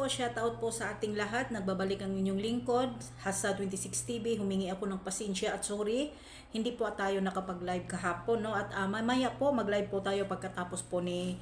po, shoutout po sa ating lahat. Nagbabalik ang inyong lingkod, Hasa26 TV. Humingi ako ng pasensya at sorry. Hindi po tayo nakapag-live kahapon, no? At mamaya po mag-live po tayo pagkatapos po ni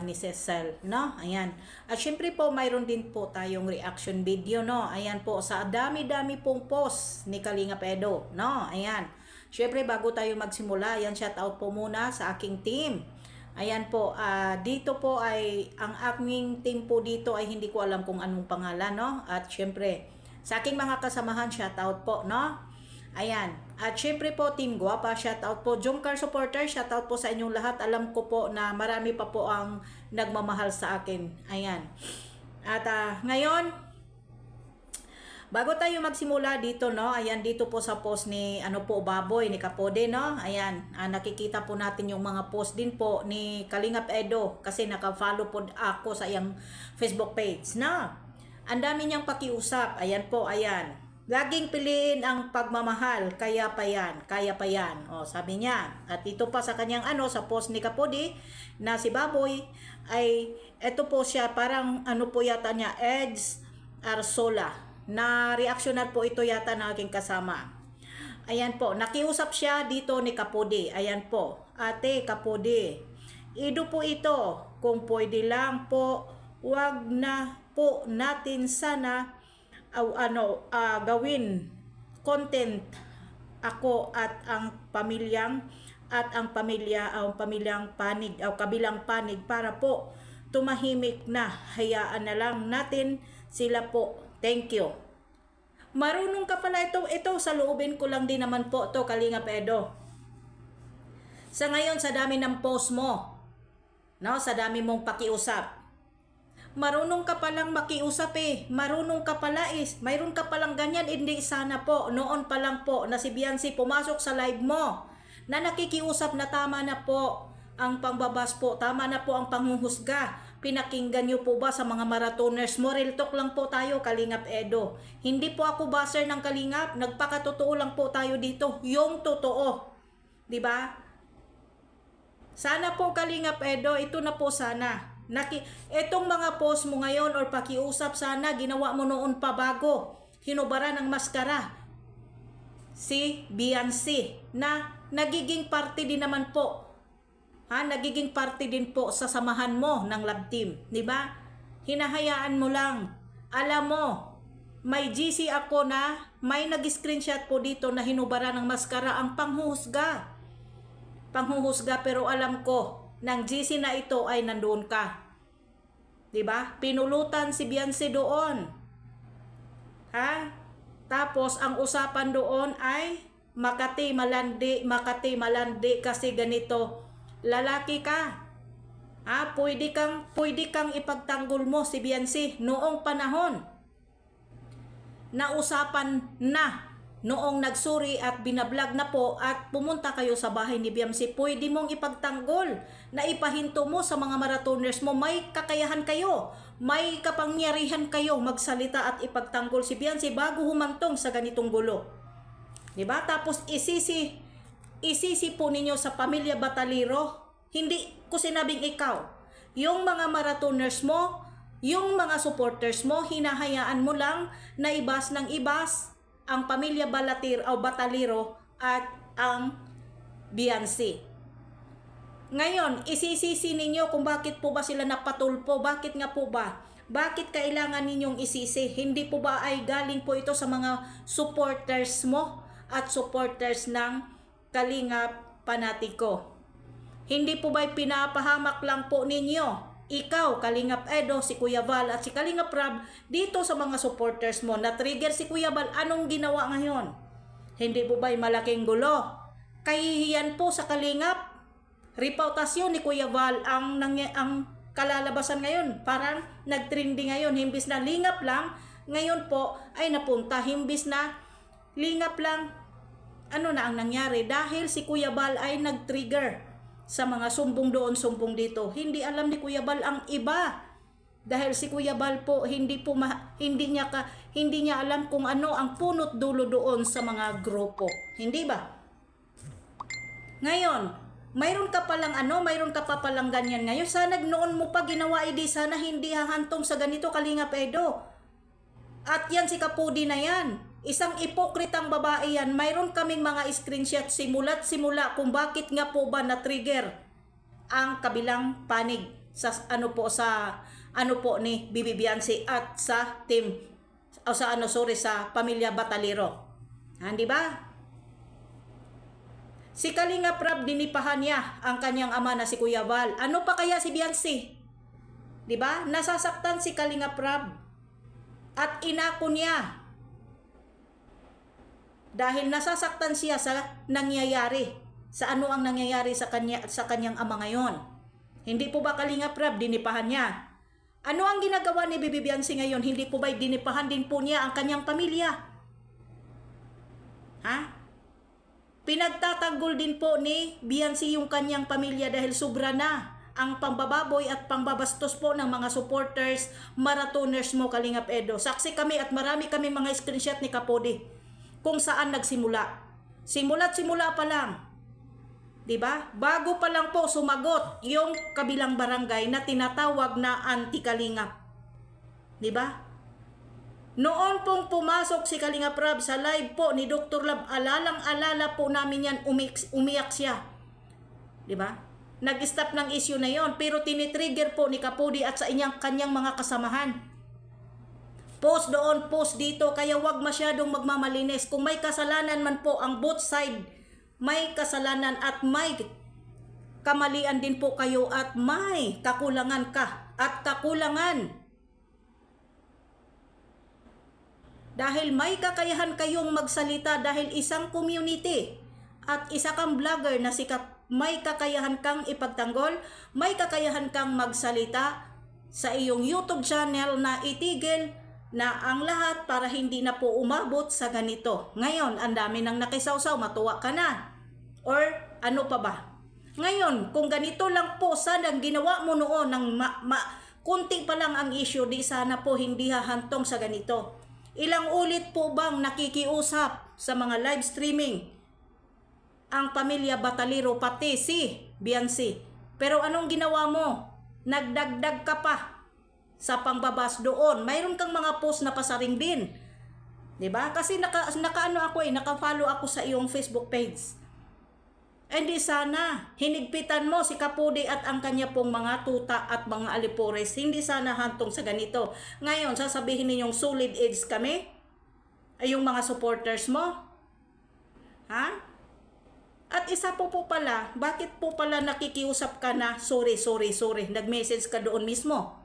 ni Cecil, no? Ayan. At syempre po mayroon din po tayong reaction video, no? Ayan po sa dami-dami pong post ni Kalinga Edo, no? Ayan. Syempre bago tayo magsimula, ayan, shoutout po muna sa aking team. Ayan po, dito po ay, ang aking team po dito ay hindi ko alam kung anong pangalan, no? At syempre, sa aking mga kasamahan, shoutout po, no? Ayan. At syempre po, Team Guapa, shoutout po. Jomcar supporter, shoutout po sa inyong lahat. Alam ko po na marami pa po ang nagmamahal sa akin. Ayan. At ngayon, bago tayo magsimula dito, no? Ayan, dito po sa post ni Baboy, ni Kapode, no? Ayan, nakikita po natin yung mga post din po ni Kalingap Edo kasi naka-follow po ako sa iyang Facebook page, no? Ang dami niyang pakiusap. Ayan po, ayan. Laging piliin ang pagmamahal, kaya pa yan, kaya pa yan. O, sabi niya. At ito pa sa kanyang sa post ni Kapode na si Baboy ay ito po siya, parang po yata niya, Eds Arsola. Na reactional po ito yata ng aking kasama. Ayan po, nakiusap siya dito ni Kapode. Ayan po, Ate Kapode, ido po ito, kung pwede lang po, wag na po natin sana gawin content ako at ang pamilyang panig kabilang panig para po tumahimik na, hayaan na lang natin sila po. Thank you. Marunong ka pala ito sa loobin ko lang din naman po to, Kalinga Edo. Sa ngayon, sa dami ng post mo, no, sa dami mong pakiusap, marunong ka palang makiusap marunong ka pala mayroon ka palang ganyan, hindi sana po, noon pa lang po na si Biancy pumasok sa live mo, na nakikiusap na tama na po ang pangbabas po, tama na po ang panghuhusga. Pinakinggan nyo po ba sa mga marathoners mo? Real talk lang po tayo, Kalingap Edo. Hindi po ako baser ng Kalingap. Nagpakatotoo lang po tayo dito. Yung totoo. Diba? Sana po, Kalingap Edo, ito na po sana. Etong mga post mo ngayon or pakiusap, sana ginawa mo noon pa bago hinubara ng maskara si Biancy na nagiging parte din naman po. Nagiging parte din po sa samahan mo ng love team, di ba? Hinahayaan mo lang. Alam mo, may GC ako na may nag-screenshot po dito na hinubara ng maskara ang panghuhusga. Panghuhusga, pero alam ko, ng GC na ito ay nandoon ka. Di ba? Pinulutan si Biancy doon. Tapos, ang usapan doon ay Makati malandi kasi ganito. Lalaki ka. Pwede kang ipagtanggol mo si Biancy noong panahon. Nausapan na noong nagsuri at binablog na po at pumunta kayo sa bahay ni Biancy. Pwede mong ipagtanggol na ipahinto mo sa mga marathoners mo. May kakayahan kayo. May kapangyarihan kayo magsalita at ipagtanggol si Biancy bago humantong sa ganitong gulo. Diba? Tapos isisi po ninyo sa pamilya Batalero. Hindi ko sinabing ikaw. Yung mga marathoners mo, yung mga supporters mo, hinahayaan mo lang na ibas ng ibas ang pamilya Batalero at ang Biancy. Ngayon, isisisi ninyo kung bakit po ba sila napatulpo. Bakit nga po ba? Bakit kailangan ninyong isisi? Hindi po ba ay galing po ito sa mga supporters mo at supporters ng Kalingap Panatiko? Hindi po ba'y pinapahamak lang po ninyo? Ikaw, Kalingap Edo, si Kuya Val at si Kalingap Rab dito sa mga supporters mo. Na-trigger si Kuya Val, anong ginawa ngayon? Hindi po ba'y malaking gulo? Kahihiyan po sa Kalingap. Repautasyon ni Kuya Val ang kalalabasan ngayon. Parang nag-trending ngayon. Himbis na lingap lang, ngayon po ay napunta. Himbis na lingap lang, ano na ang nangyari? Dahil si Kuya Val ay nag-trigger sa mga sumbong doon, sumbong dito. Hindi alam ni Kuya Val ang iba. Dahil si Kuya Val po hindi niya alam kung ano ang punot dulo doon sa mga grupo. Hindi ba? Ngayon, mayroon ka palang mayroon ka pa palang ganyan ngayon. Sana noon mo pa ginawa, edi sana hindi hahantong sa ganito, Kalingap Edo. At yan si Kapudi na yan. Isang ipokritang babae yan. Mayroon kaming mga screenshot simula't simula kung bakit nga po ba na-trigger ang kabilang panig sa ni Bibi Biansi at sa team o sa sa pamilya Batalero. Di ba? Si Kalingap Rab, dinipahan niya ang kanyang ama na si Kuya Val. Ano pa kaya si Biansi? 'Di ba? Nasasaktan si Kalingap Rab. At inako niya. Dahil nasasaktan siya sa nangyayari. Sa ano ang nangyayari sa kanya at sa kanyang ama ngayon. Hindi po ba Kalingap Rab, dinipahan niya? Ano ang ginagawa ni Bibi Biansi ngayon? Hindi po ba dinipahan din po niya ang kanyang pamilya? Ha? Pinagtatanggol din po ni Biansi yung kanyang pamilya dahil sobra na ang pambababoy at pangbabastos po ng mga supporters, marathoners mo, Kalingap Edo. Saksi kami at marami kami mga screenshot ni Kapudi kung saan nagsimula. Simula't simula pa lang. 'Di ba? Bago pa lang po sumagot yung kabilang barangay na tinatawag na anti-Kalingap. 'Di ba? Noon pong pumasok si Kalingap Rab sa live po ni Dr. Lab, alalang-alala po namin yan, umiyak siya. 'Di ba? Nag-stop ng issue na yon, pero tinitrigger po ni Kapudi at sa kanyang mga kasamahan. Post doon, post dito, kaya wag masyadong magmamalinis. Kung may kasalanan man po ang both side, may kasalanan at may kamalian din po kayo at may kakulangan ka at kakulangan. Dahil may kakayahan kayong magsalita dahil isang community at isa kang vlogger na may kakayahan kang ipagtanggol, may kakayahan kang magsalita sa iyong YouTube channel na itigil na ang lahat para hindi na po umabot sa ganito. Ngayon, ang dami nang nakisawsaw, matuwa ka na. Or ano pa ba? Ngayon, kung ganito lang po sana ginawa mo noon ng kunti pa lang ang issue, di sana po hindi hahantong sa ganito. Ilang ulit po bang nakikiusap sa mga live streaming ang pamilya Batalero pati si Biansi? Pero anong ginawa mo? Nagdagdag ka pa sa pangbabas doon. Mayroon kang mga post na pasaring din. 'Di ba? Kasi naka-follow ako sa iyong Facebook page. Hindi sana hinigpitan mo si Kapudi at ang kanya pong mga tuta at mga alipores. Hindi sana hantong sa ganito. Ngayon, sasabihin ninyong solid edge kami? Ay yung mga supporters mo? Ha? At isa po pala, bakit po pala nakikiusap ka na sorry. Nag-message ka doon mismo?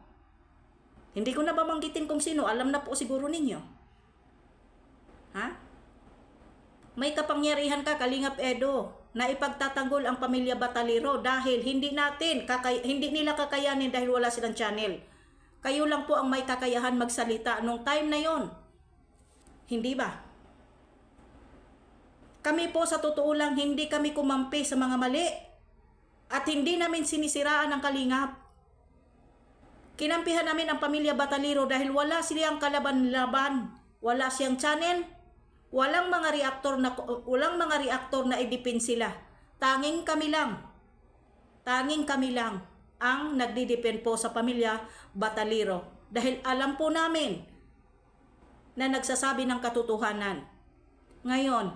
Hindi ko na babanggitin kung sino. Alam na po siguro ninyo. Ha? May kapangyarihan ka, Kalingap Edo, na ipagtatanggol ang pamilya Batalero dahil hindi nila kakayanin dahil wala silang channel. Kayo lang po ang may kakayahan magsalita nung time na yon. Hindi ba? Kami po sa totoo lang hindi kami kumampi sa mga mali at hindi namin sinisiraan ang Kalingap. Kinampihan namin ang pamilya Batalero dahil wala silang kalaban-laban, wala siyang channel. Walang mga reaktor na idipin sila. Tanging kami lang ang nagdidepend po sa pamilya Batalero. Dahil alam po namin na nagsasabi ng katotohanan. Ngayon,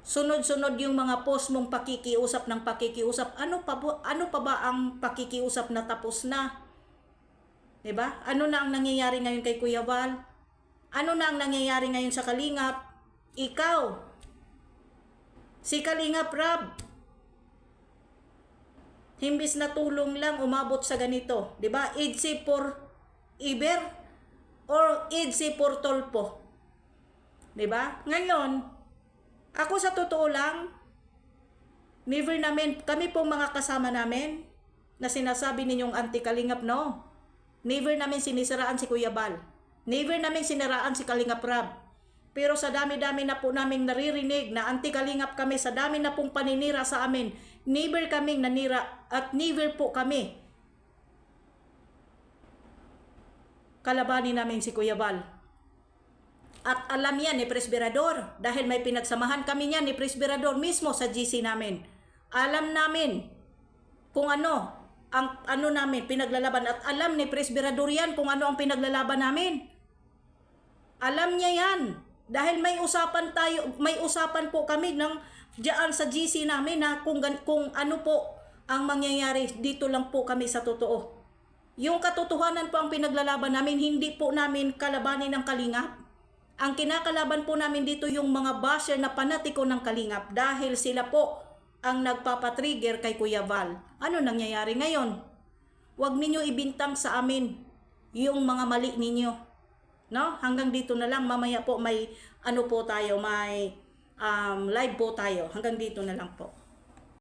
sunod-sunod yung mga post mong pakikiusap. Ano pa ba ang pakikiusap na tapos na? 'Di ba? Ano na ang nangyayari ngayon kay Kuya Val? Ano na ang nangyayari ngayon sa Kalingap? Ikaw, si Kalingap Rab, himbis na tulong lang umabot sa ganito. 'Di ba? Idsi por Iber or idsi por Tolpo. 'Di ba? Ngayon, ako sa totoo lang, never namin, kami pong mga kasama namin na sinasabi ninyong anti-Kalingap, no? Never namin sinisiraan si Kuya Val. Never namin siniraan si Kalingap Rab. Pero sa dami-dami na po naming naririnig na anti-Kalingap kami, sa dami na pong paninira sa amin, never kaming nanira at never po kami kalabanin namin si Kuya Val. At alam yan ni Presbyrador dahil may pinagsamahan kami niyan ni Presbyrador mismo sa GC namin. Alam namin kung ano ang ano namin pinaglalaban at alam ni Presbyrador yan kung ano ang pinaglalaban namin. Alam niya yan. Dahil may usapan po kami ng diyan sa GC namin na kung ano po ang mangyayari, dito lang po kami sa totoo. Yung katotohanan po ang pinaglalaban namin, hindi po namin kalabanin ng Kalingap. Ang kinakalaban po namin dito yung mga basher na panatiko ng Kalingap dahil sila po ang nagpapatrigger kay Kuya Val. Ano nangyayari ngayon? Huwag ninyo ibintang sa amin yung mga mali ninyo. No? Hanggang dito na lang. Mamaya po may ano po tayo, may live po tayo. Hanggang dito na lang po.